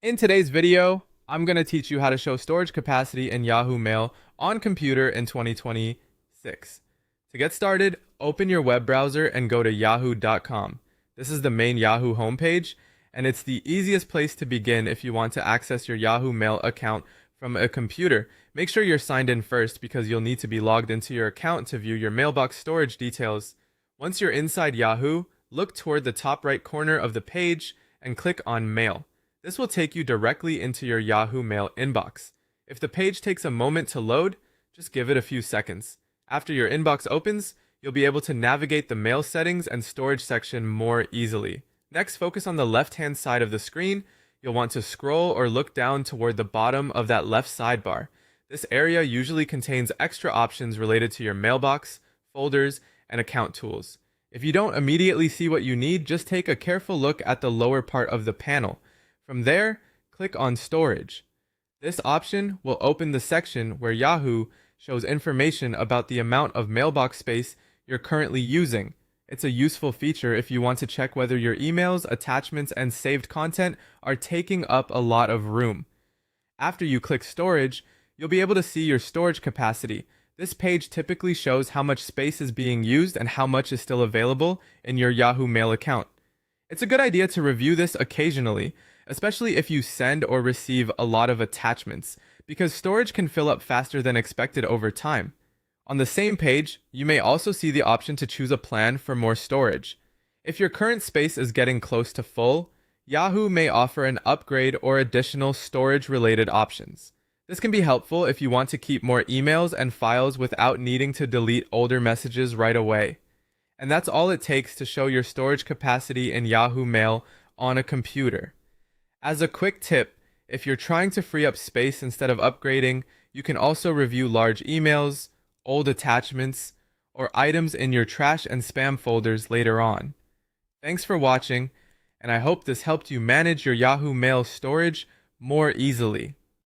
In today's video, I'm going to teach you how to show storage capacity in Yahoo Mail on computer in 2026. To get started, open your web browser and go to yahoo.com. This is the main Yahoo homepage, and it's the easiest place to begin if you want to access your Yahoo Mail account from a computer. Make sure you're signed in first because you'll need to be logged into your account to view your mailbox storage details. Once you're inside Yahoo, look toward the top right corner of the page and click on Mail. This will take you directly into your Yahoo Mail inbox. If the page takes a moment to load, just give it a few seconds. After your inbox opens, you'll be able to navigate the mail settings and storage section more easily. Next, focus on the left-hand side of the screen. You'll want to scroll or look down toward the bottom of that left sidebar. This area usually contains extra options related to your mailbox, folders, and account tools. If you don't immediately see what you need, just take a careful look at the lower part of the panel. From there, click on Storage. This option will open the section where Yahoo shows information about the amount of mailbox space you're currently using. It's a useful feature if you want to check whether your emails, attachments, and saved content are taking up a lot of room. After you click Storage, you'll be able to see your storage capacity. This page typically shows how much space is being used and how much is still available in your Yahoo Mail account. It's a good idea to review this occasionally, especially if you send or receive a lot of attachments, because storage can fill up faster than expected over time. On the same page, you may also see the option to choose a plan for more storage. If your current space is getting close to full, Yahoo may offer an upgrade or additional storage-related options. This can be helpful if you want to keep more emails and files without needing to delete older messages right away. And that's all it takes to show your storage capacity in Yahoo Mail on a computer. As a quick tip, if you're trying to free up space instead of upgrading, you can also review large emails, old attachments, or items in your trash and spam folders later on. Thanks for watching, and I hope this helped you manage your Yahoo Mail storage more easily.